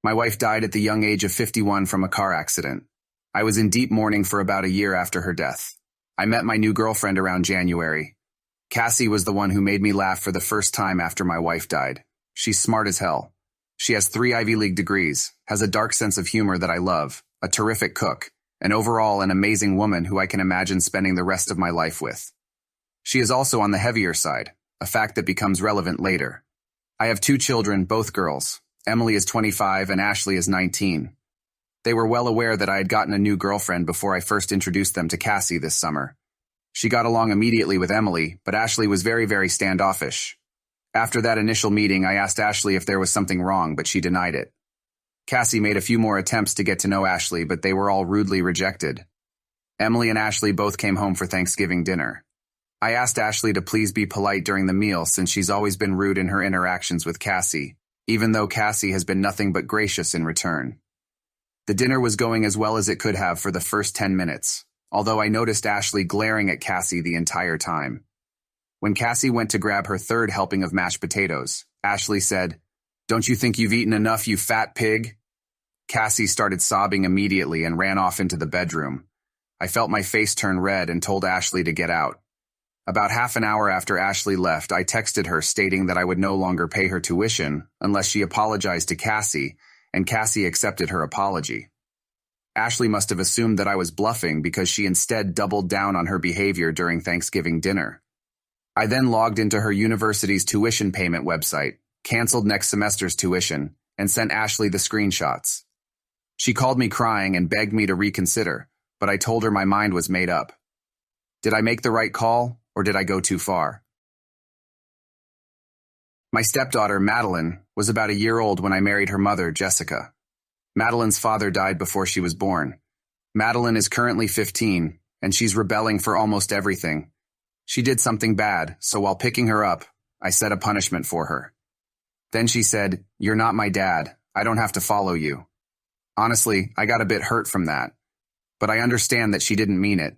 My wife died at the young age of 51 from a car accident. I was in deep mourning for about a year after her death. I met my new girlfriend around January. Cassie was the one who made me laugh for the first time after my wife died. She's smart as hell. She has 3 Ivy League degrees, has a dark sense of humor that I love, a terrific cook, and overall an amazing woman who I can imagine spending the rest of my life with. She is also on the heavier side, a fact that becomes relevant later. I have 2 children, both girls. Emily is 25 and Ashley is 19. They were well aware that I had gotten a new girlfriend before I first introduced them to Cassie this summer. She got along immediately with Emily, but Ashley was very, very standoffish. After that initial meeting, I asked Ashley if there was something wrong, but she denied it. Cassie made a few more attempts to get to know Ashley, but they were all rudely rejected. Emily and Ashley both came home for Thanksgiving dinner. I asked Ashley to please be polite during the meal since she's always been rude in her interactions with Cassie, even though Cassie has been nothing but gracious in return. The dinner was going as well as it could have for the first 10 minutes, although I noticed Ashley glaring at Cassie the entire time. When Cassie went to grab her 3rd helping of mashed potatoes, Ashley said, "Don't you think you've eaten enough, you fat pig?" Cassie started sobbing immediately and ran off into the bedroom. I felt my face turn red and told Ashley to get out. About half an hour after Ashley left, I texted her stating that I would no longer pay her tuition unless she apologized to Cassie, and Cassie accepted her apology. Ashley must have assumed that I was bluffing because she instead doubled down on her behavior during Thanksgiving dinner. I then logged into her university's tuition payment website, canceled next semester's tuition, and sent Ashley the screenshots. She called me crying and begged me to reconsider, but I told her my mind was made up. Did I make the right call, or did I go too far? My stepdaughter, Madeline, was about a year old when I married her mother, Jessica. Madeline's father died before she was born. Madeline is currently 15, and she's rebelling for almost everything. She did something bad, so while picking her up, I set a punishment for her. Then she said, "You're not my dad. I don't have to follow you." Honestly, I got a bit hurt from that. But I understand that she didn't mean it.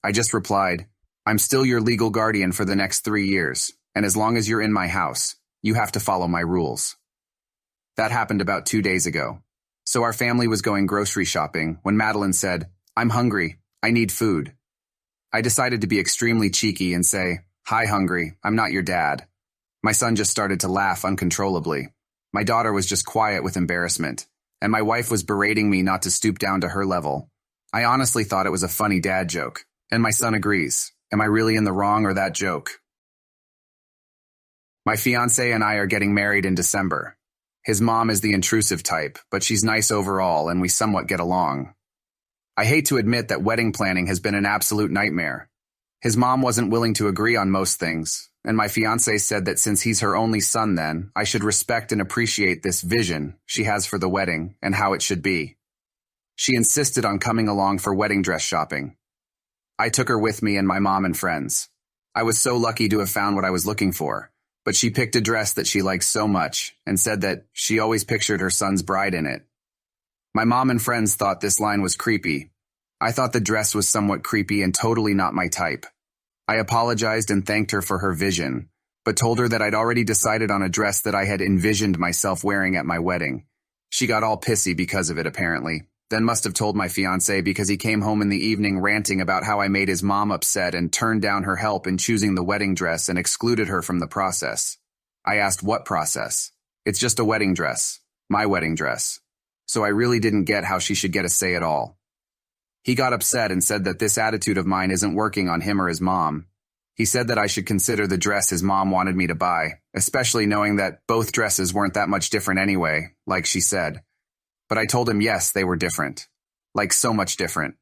I just replied, "I'm still your legal guardian for the next 3 years, and as long as you're in my house, you have to follow my rules." That happened about 2 days ago. So our family was going grocery shopping when Madeline said, "I'm hungry. I need food." I decided to be extremely cheeky and say, "Hi, hungry. I'm not your dad." My son just started to laugh uncontrollably. My daughter was just quiet with embarrassment, and my wife was berating me not to stoop down to her level. I honestly thought it was a funny dad joke, and my son agrees. Am I really in the wrong or that joke? My fiancé and I are getting married in December. His mom is the intrusive type, but she's nice overall and we somewhat get along. I hate to admit that wedding planning has been an absolute nightmare. His mom wasn't willing to agree on most things, and my fiancé said that since he's her only son then, I should respect and appreciate this vision she has for the wedding and how it should be. She insisted on coming along for wedding dress shopping. I took her with me and my mom and friends. I was so lucky to have found what I was looking for, but she picked a dress that she liked so much and said that she always pictured her son's bride in it. My mom and friends thought this line was creepy. I thought the dress was somewhat creepy and totally not my type. I apologized and thanked her for her vision, but told her that I'd already decided on a dress that I had envisioned myself wearing at my wedding. She got all pissy because of it, apparently, then must have told my fiancé because he came home in the evening ranting about how I made his mom upset and turned down her help in choosing the wedding dress and excluded her from the process. I asked what process? It's just a wedding dress. My wedding dress. So I really didn't get how she should get a say at all. He got upset and said that this attitude of mine isn't working on him or his mom. He said that I should consider the dress his mom wanted me to buy, especially knowing that both dresses weren't that much different anyway, like she said. But I told him yes, they were different. Like so much different.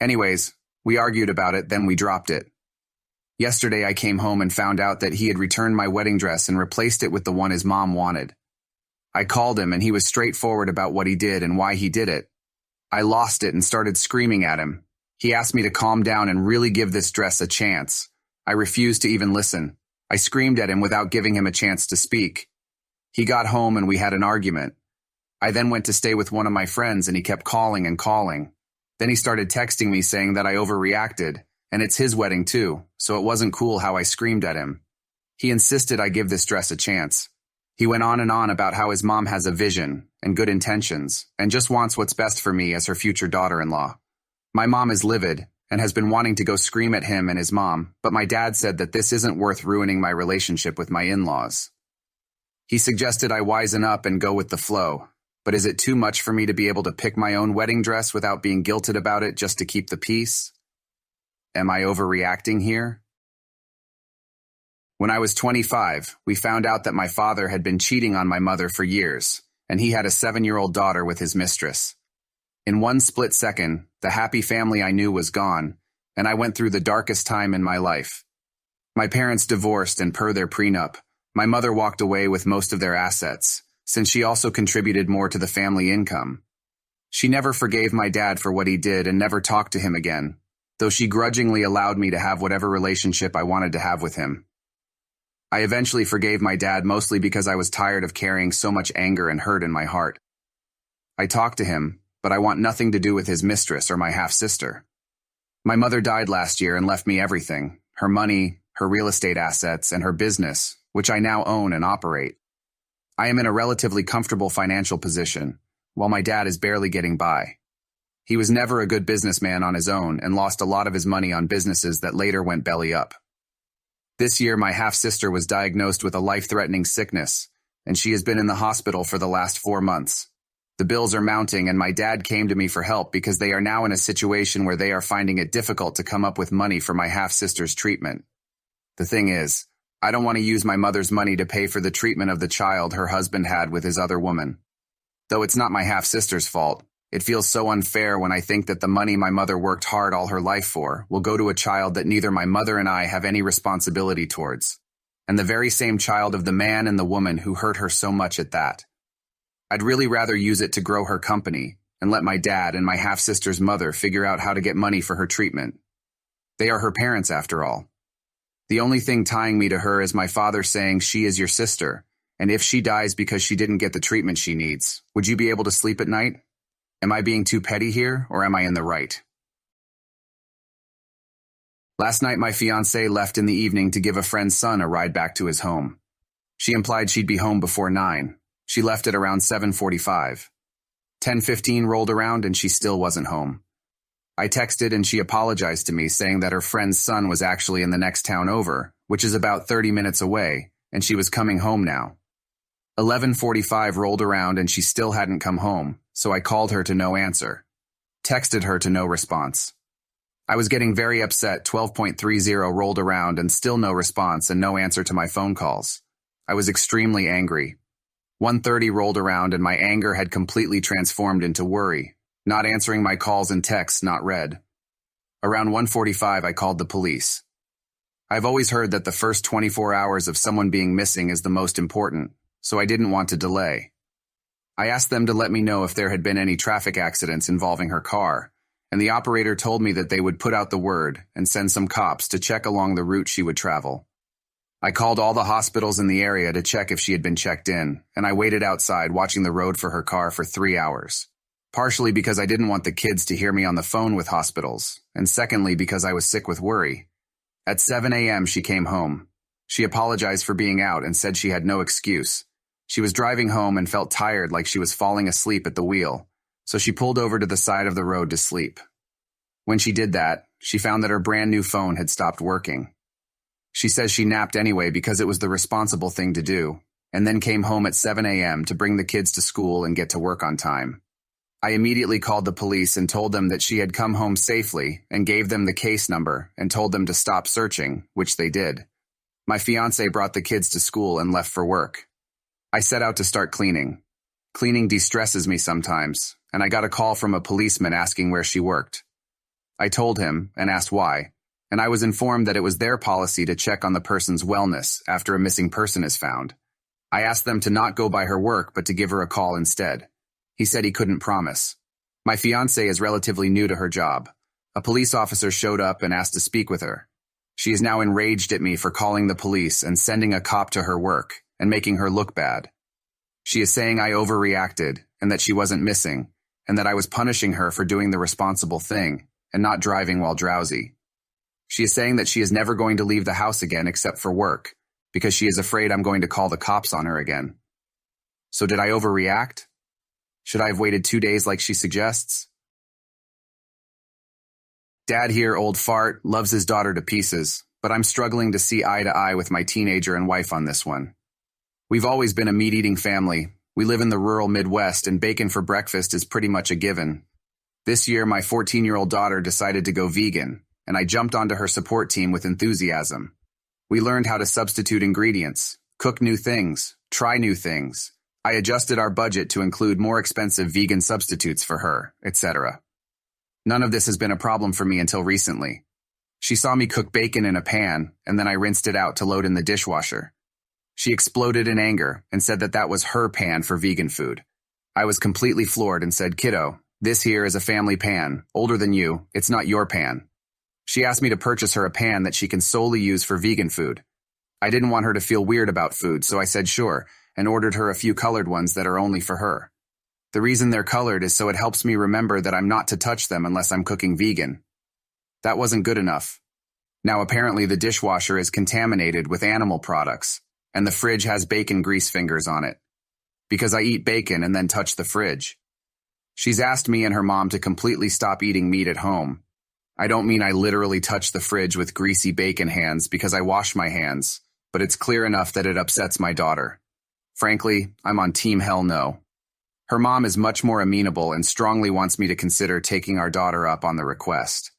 Anyways, we argued about it, then we dropped it. Yesterday I came home and found out that he had returned my wedding dress and replaced it with the one his mom wanted. I called him and he was straightforward about what he did and why he did it. I lost it and started screaming at him. He asked me to calm down and really give this dress a chance. I refused to even listen. I screamed at him without giving him a chance to speak. He got home and we had an argument. I then went to stay with one of my friends and he kept calling and calling. Then he started texting me saying that I overreacted, and it's his wedding too, so it wasn't cool how I screamed at him. He insisted I give this dress a chance. He went on and on about how his mom has a vision and good intentions and just wants what's best for me as her future daughter-in-law. My mom is livid and has been wanting to go scream at him and his mom, but my dad said that this isn't worth ruining my relationship with my in-laws. He suggested I wisen up and go with the flow, but is it too much for me to be able to pick my own wedding dress without being guilted about it just to keep the peace? Am I overreacting here? When I was 25, we found out that my father had been cheating on my mother for years, and he had a 7-year-old daughter with his mistress. In one split second, the happy family I knew was gone, and I went through the darkest time in my life. My parents divorced, and per their prenup, my mother walked away with most of their assets, since she also contributed more to the family income. She never forgave my dad for what he did and never talked to him again, though she grudgingly allowed me to have whatever relationship I wanted to have with him. I eventually forgave my dad mostly because I was tired of carrying so much anger and hurt in my heart. I talked to him, but I want nothing to do with his mistress or my half-sister. My mother died last year and left me everything, her money, her real estate assets, and her business, which I now own and operate. I am in a relatively comfortable financial position, while my dad is barely getting by. He was never a good businessman on his own and lost a lot of his money on businesses that later went belly up. This year, my half-sister was diagnosed with a life-threatening sickness, and she has been in the hospital for the last 4 months. The bills are mounting, and my dad came to me for help because they are now in a situation where they are finding it difficult to come up with money for my half-sister's treatment. The thing is, I don't want to use my mother's money to pay for the treatment of the child her husband had with his other woman. Though it's not my half-sister's fault, it feels so unfair when I think that the money my mother worked hard all her life for will go to a child that neither my mother and I have any responsibility towards, and the very same child of the man and the woman who hurt her so much at that. I'd really rather use it to grow her company and let my dad and my half-sister's mother figure out how to get money for her treatment. They are her parents after all. The only thing tying me to her is my father saying she is your sister, and if she dies because she didn't get the treatment she needs, would you be able to sleep at night? Am I being too petty here, or am I in the right? Last night, my fiancée left in the evening to give a friend's son a ride back to his home. She implied she'd be home before 9. She left at around 7:45. 10:15 rolled around and she still wasn't home. I texted and she apologized to me, saying that her friend's son was actually in the next town over, which is about 30 minutes away, and she was coming home now. 11:45 rolled around and she still hadn't come home, so I called her to no answer. Texted her to no response. I was getting very upset. 12:30 rolled around and still no response and no answer to my phone calls. I was extremely angry. 1:30 rolled around and my anger had completely transformed into worry, not answering my calls and texts not read. Around 1:45 I called the police. I've always heard that the first 24 hours of someone being missing is the most important, so I didn't want to delay. I asked them to let me know if there had been any traffic accidents involving her car, and the operator told me that they would put out the word and send some cops to check along the route she would travel. I called all the hospitals in the area to check if she had been checked in, and I waited outside watching the road for her car for 3 hours. Partially because I didn't want the kids to hear me on the phone with hospitals, and secondly because I was sick with worry. At 7 a.m. she came home. She apologized for being out and said she had no excuse. She was driving home and felt tired, like she was falling asleep at the wheel, so she pulled over to the side of the road to sleep. When she did that, she found that her brand new phone had stopped working. She says she napped anyway because it was the responsible thing to do, and then came home at 7 a.m. to bring the kids to school and get to work on time. I immediately called the police and told them that she had come home safely and gave them the case number and told them to stop searching, which they did. My fiancé brought the kids to school and left for work. I set out to start cleaning. Cleaning de-stresses me sometimes, and I got a call from a policeman asking where she worked. I told him and asked why, and I was informed that it was their policy to check on the person's wellness after a missing person is found. I asked them to not go by her work but to give her a call instead. He said he couldn't promise. My fiancée is relatively new to her job. A police officer showed up and asked to speak with her. She is now enraged at me for calling the police and sending a cop to her work and making her look bad. She is saying I overreacted and that she wasn't missing, and that I was punishing her for doing the responsible thing and not driving while drowsy. She is saying that she is never going to leave the house again except for work, because she is afraid I'm going to call the cops on her again. So did I overreact? Should I have waited 2 days like she suggests? Dad here, old fart, loves his daughter to pieces, but I'm struggling to see eye to eye with my teenager and wife on this one. We've always been a meat-eating family. We live in the rural Midwest, and bacon for breakfast is pretty much a given. This year, my 14-year-old daughter decided to go vegan, and I jumped onto her support team with enthusiasm. We learned how to substitute ingredients, cook new things, try new things. I adjusted our budget to include more expensive vegan substitutes for her, etc. None of this has been a problem for me until recently. She saw me cook bacon in a pan, and then I rinsed it out to load in the dishwasher. She exploded in anger and said that was her pan for vegan food. I was completely floored and said, "Kiddo, this here is a family pan, older than you, it's not your pan." She asked me to purchase her a pan that she can solely use for vegan food. I didn't want her to feel weird about food, so I said sure, and ordered her a few colored ones that are only for her. The reason they're colored is so it helps me remember that I'm not to touch them unless I'm cooking vegan. That wasn't good enough. Now apparently the dishwasher is contaminated with animal products, and the fridge has bacon grease fingers on it. Because I eat bacon and then touch the fridge. She's asked me and her mom to completely stop eating meat at home. I don't mean I literally touch the fridge with greasy bacon hands because I wash my hands, but it's clear enough that it upsets my daughter. Frankly, I'm on team hell no. Her mom is much more amenable and strongly wants me to consider taking our daughter up on the request.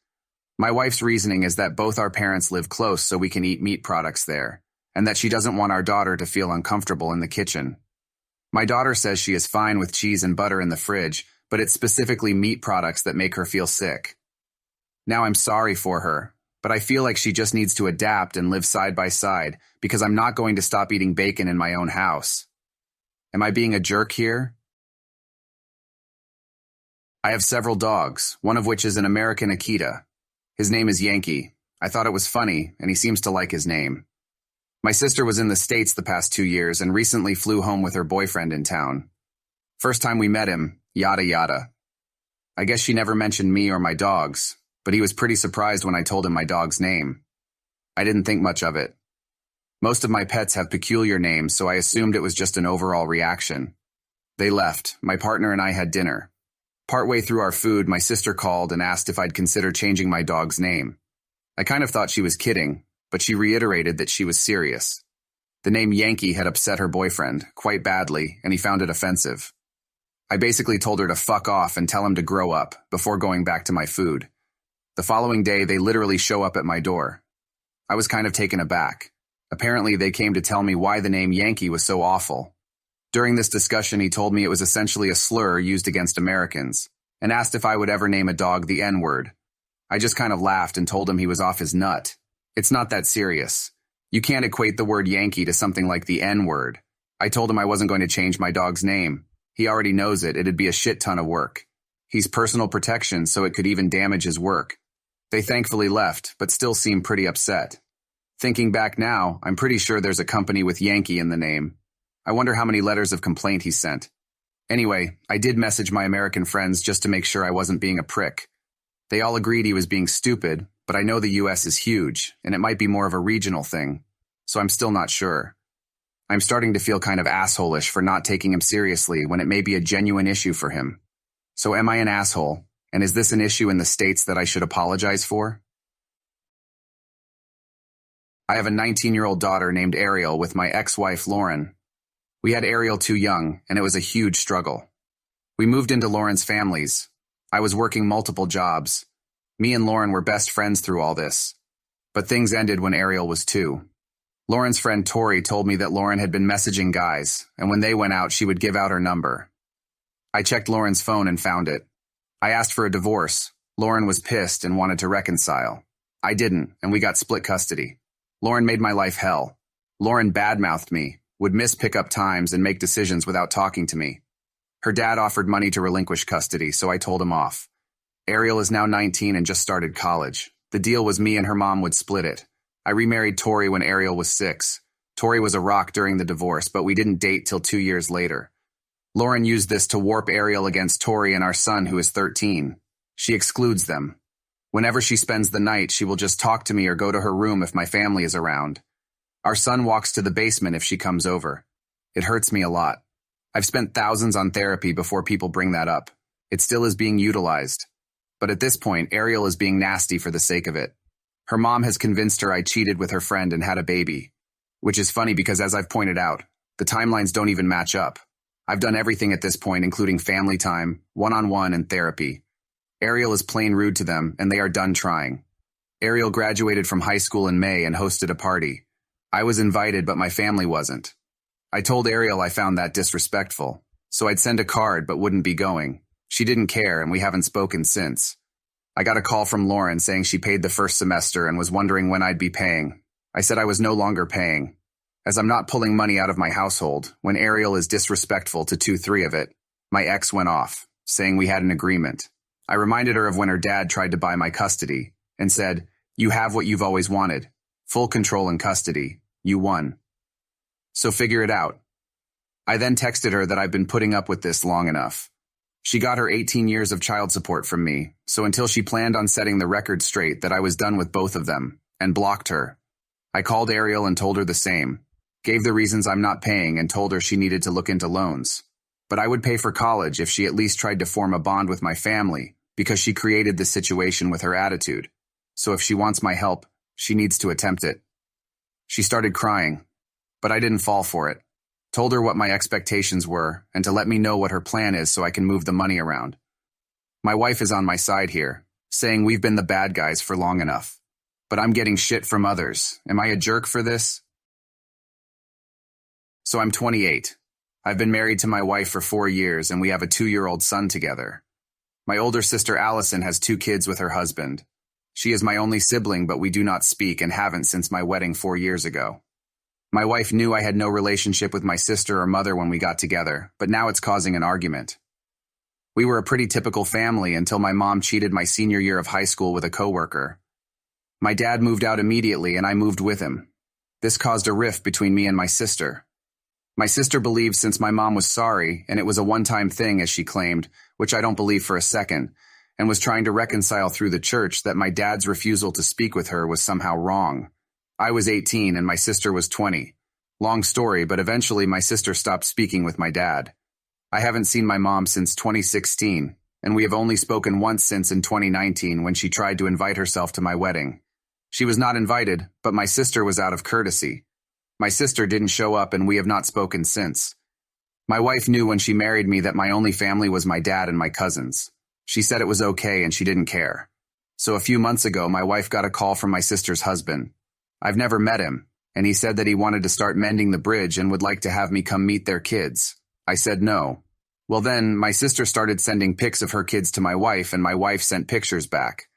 My wife's reasoning is that both our parents live close so we can eat meat products there, and that she doesn't want our daughter to feel uncomfortable in the kitchen. My daughter says she is fine with cheese and butter in the fridge, but it's specifically meat products that make her feel sick. Now I'm sorry for her, but I feel like she just needs to adapt and live side by side because I'm not going to stop eating bacon in my own house. Am I being a jerk here? I have several dogs, one of which is an American Akita. His name is Yankee. I thought it was funny, and he seems to like his name. My sister was in the States the past 2 years and recently flew home with her boyfriend in town. First time we met him, yada yada. I guess she never mentioned me or my dogs, but he was pretty surprised when I told him my dog's name. I didn't think much of it. Most of my pets have peculiar names, so I assumed it was just an overall reaction. They left. My partner and I had dinner. Partway through our food, my sister called and asked if I'd consider changing my dog's name. I kind of thought she was kidding, but she reiterated that she was serious. The name Yankee had upset her boyfriend, quite badly, and he found it offensive. I basically told her to fuck off and tell him to grow up, before going back to my food. The following day, they literally show up at my door. I was kind of taken aback. Apparently, they came to tell me why the name Yankee was so awful. During this discussion, he told me it was essentially a slur used against Americans, and asked if I would ever name a dog the N-word. I just kind of laughed and told him he was off his nut. It's not that serious. You can't equate the word Yankee to something like the N-word. I told him I wasn't going to change my dog's name. He already knows it. It'd be a shit ton of work. He's personal protection, so it could even damage his work. They thankfully left, but still seem pretty upset. Thinking back now, I'm pretty sure there's a company with Yankee in the name. I wonder how many letters of complaint he sent. Anyway, I did message my American friends just to make sure I wasn't being a prick. They all agreed he was being stupid, but I know the US is huge, and it might be more of a regional thing, so I'm still not sure. I'm starting to feel kind of asshole-ish for not taking him seriously when it may be a genuine issue for him. So am I an asshole, and is this an issue in the States that I should apologize for? I have a 19-year-old daughter named Ariel with my ex-wife Lauren. We had Ariel too young, and it was a huge struggle. We moved into Lauren's families. I was working multiple jobs. Me and Lauren were best friends through all this. But things ended when Ariel was 2. Lauren's friend Tori told me that Lauren had been messaging guys, and when they went out, she would give out her number. I checked Lauren's phone and found it. I asked for a divorce. Lauren was pissed and wanted to reconcile. I didn't, and we got split custody. Lauren made my life hell. Lauren badmouthed me, would miss pickup times and make decisions without talking to me. Her dad offered money to relinquish custody, so I told him off. Ariel is now 19 and just started college. The deal was me and her mom would split it. I remarried Tori when Ariel was 6. Tori was a rock during the divorce, but we didn't date till 2 years later. Lauren used this to warp Ariel against Tori and our son, who is 13. She excludes them. Whenever she spends the night, she will just talk to me or go to her room if my family is around. Our son walks to the basement if she comes over. It hurts me a lot. I've spent thousands on therapy before people bring that up. It still is being utilized. But at this point, Ariel is being nasty for the sake of it. Her mom has convinced her I cheated with her friend and had a baby. Which is funny because, as I've pointed out, the timelines don't even match up. I've done everything at this point, including family time, one-on-one, and therapy. Ariel is plain rude to them, and they are done trying. Ariel graduated from high school in May and hosted a party. I was invited, but my family wasn't. I told Ariel I found that disrespectful, so I'd send a card but wouldn't be going. She didn't care, and we haven't spoken since. I got a call from Lauren saying she paid the first semester and was wondering when I'd be paying. I said I was no longer paying, as I'm not pulling money out of my household. When Ariel is disrespectful to 2-3 of it, my ex went off, saying we had an agreement. I reminded her of when her dad tried to buy my custody, and said, "You have what you've always wanted. Full control and custody. You won. So figure it out." I then texted her that I've been putting up with this long enough. She got her 18 years of child support from me, so until she planned on setting the record straight that I was done with both of them, and blocked her. I called Ariel and told her the same, gave the reasons I'm not paying and told her she needed to look into loans. But I would pay for college if she at least tried to form a bond with my family, because she created this situation with her attitude. So if she wants my help, she needs to attempt it. She started crying, but I didn't fall for it. Told her what my expectations were and to let me know what her plan is so I can move the money around. My wife is on my side here, saying we've been the bad guys for long enough. But I'm getting shit from others. Am I a jerk for this? So I'm 28. I've been married to my wife for 4 years and we have a 2-year-old son together. My older sister Allison has 2 kids with her husband. She is my only sibling, but we do not speak and haven't since my wedding 4 years ago. My wife knew I had no relationship with my sister or mother when we got together, but now it's causing an argument. We were a pretty typical family until my mom cheated my senior year of high school with a coworker. My dad moved out immediately and I moved with him. This caused a rift between me and my sister. My sister believed since my mom was sorry and it was a one-time thing, as she claimed, which I don't believe for a second, and was trying to reconcile through the church that my dad's refusal to speak with her was somehow wrong. I was 18 and my sister was 20. Long story, but eventually my sister stopped speaking with my dad. I haven't seen my mom since 2016, and we have only spoken once since in 2019 when she tried to invite herself to my wedding. She was not invited, but my sister was out of courtesy. My sister didn't show up and we have not spoken since. My wife knew when she married me that my only family was my dad and my cousins. She said it was okay and she didn't care. So a few months ago, my wife got a call from my sister's husband. I've never met him, and he said that he wanted to start mending the bridge and would like to have me come meet their kids. I said no. Well then, my sister started sending pics of her kids to my wife, and my wife sent pictures back.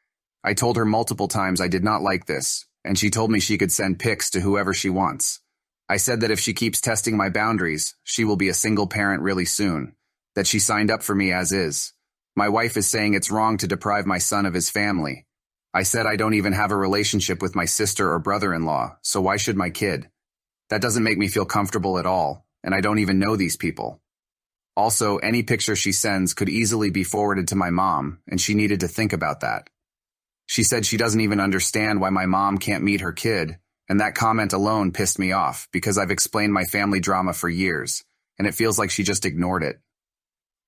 I told her multiple times I did not like this, and she told me she could send pics to whoever she wants. I said that if she keeps testing my boundaries, she will be a single parent really soon, that she signed up for me as is. My wife is saying it's wrong to deprive my son of his family. I said I don't even have a relationship with my sister or brother-in-law, so why should my kid? That doesn't make me feel comfortable at all, and I don't even know these people. Also, any picture she sends could easily be forwarded to my mom, and she needed to think about that. She said she doesn't even understand why my mom can't meet her kid, and that comment alone pissed me off because I've explained my family drama for years, and it feels like she just ignored it.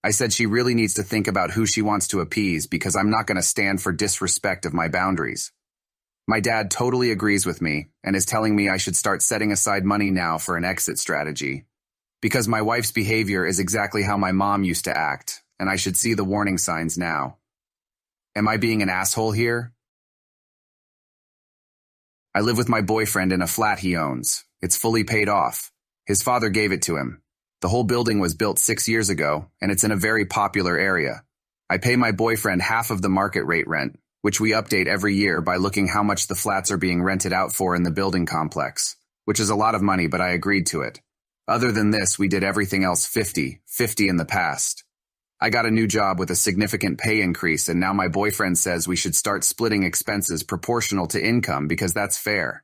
I said she really needs to think about who she wants to appease because I'm not going to stand for disrespect of my boundaries. My dad totally agrees with me and is telling me I should start setting aside money now for an exit strategy. Because my wife's behavior is exactly how my mom used to act, and I should see the warning signs now. Am I being an asshole here? I live with my boyfriend in a flat he owns. It's fully paid off. His father gave it to him. The whole building was built 6 years ago, and it's in a very popular area. I pay my boyfriend half of the market rate rent, which we update every year by looking how much the flats are being rented out for in the building complex, which is a lot of money, but I agreed to it. Other than this, we did everything else 50-50 in the past. I got a new job with a significant pay increase, and now my boyfriend says we should start splitting expenses proportional to income because that's fair.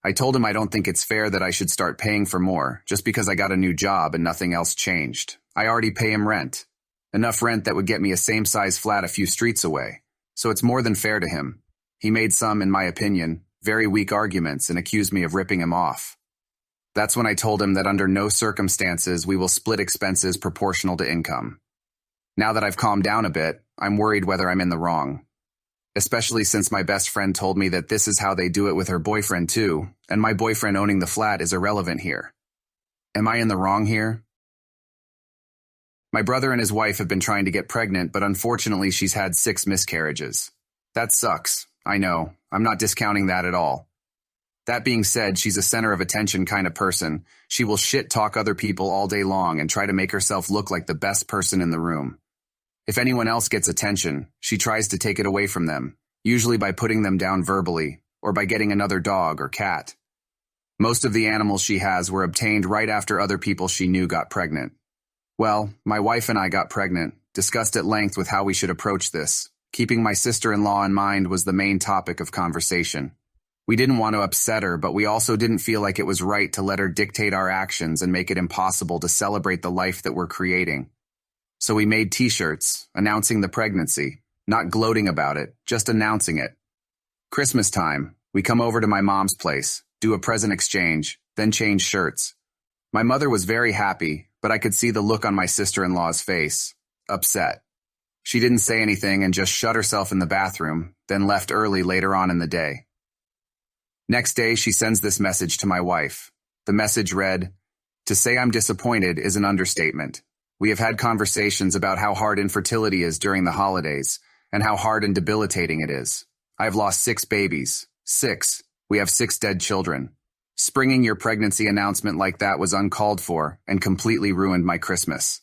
I told him I don't think it's fair that I should start paying for more just because I got a new job and nothing else changed. I already pay him rent. Enough rent that would get me a same-size flat a few streets away. So it's more than fair to him. He made some, in my opinion, very weak arguments and accused me of ripping him off. That's when I told him that under no circumstances we will split expenses proportional to income. Now that I've calmed down a bit, I'm worried whether I'm in the wrong. Especially since my best friend told me that this is how they do it with her boyfriend too, and my boyfriend owning the flat is irrelevant here. Am I in the wrong here? My brother and his wife have been trying to get pregnant, but unfortunately she's had 6 miscarriages. That sucks, I know. I'm not discounting that at all. That being said, she's a center of attention kind of person. She will shit-talk other people all day long and try to make herself look like the best person in the room. If anyone else gets attention, she tries to take it away from them, usually by putting them down verbally, or by getting another dog or cat. Most of the animals she has were obtained right after other people she knew got pregnant. Well, my wife and I got pregnant, discussed at length with how we should approach this. Keeping my sister-in-law in mind was the main topic of conversation. We didn't want to upset her, but we also didn't feel like it was right to let her dictate our actions and make it impossible to celebrate the life that we're creating. So we made t-shirts, announcing the pregnancy, not gloating about it, just announcing it. Christmas time, we come over to my mom's place, do a present exchange, then change shirts. My mother was very happy, but I could see the look on my sister-in-law's face, upset. She didn't say anything and just shut herself in the bathroom, then left early later on in the day. Next day, she sends this message to my wife. The message read, "To say I'm disappointed is an understatement. We have had conversations about how hard infertility is during the holidays, and how hard and debilitating it is. I've lost 6 babies. 6. We have 6 dead children. Springing your pregnancy announcement like that was uncalled for and completely ruined my Christmas.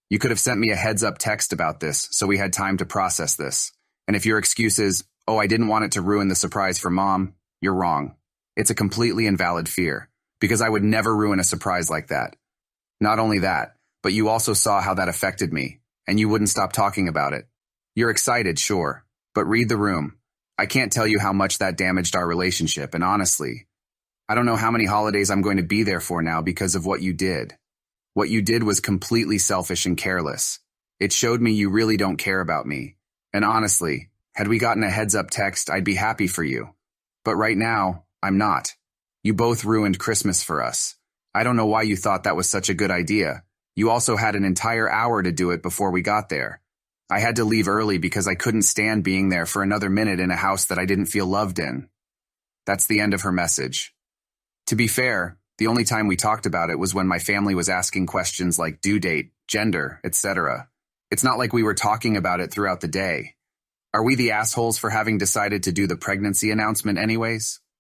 You could have sent me a heads-up text about this, so we had time to process this. And if your excuse is, oh, I didn't want it to ruin the surprise for Mom, you're wrong. It's a completely invalid fear, because I would never ruin a surprise like that. Not only that, but you also saw how that affected me, and you wouldn't stop talking about it. You're excited, sure, but read the room. I can't tell you how much that damaged our relationship, and honestly, I don't know how many holidays I'm going to be there for now because of what you did. What you did was completely selfish and careless. It showed me you really don't care about me. And honestly, had we gotten a heads-up text, I'd be happy for you. But right now, I'm not. You both ruined Christmas for us. I don't know why you thought that was such a good idea. You also had an entire hour to do it before we got there. I had to leave early because I couldn't stand being there for another minute in a house that I didn't feel loved in." That's the end of her message. To be fair, the only time we talked about it was when my family was asking questions like due date, gender, etc. It's not like we were talking about it throughout the day. Are we the assholes for having decided to do the pregnancy announcement anyways?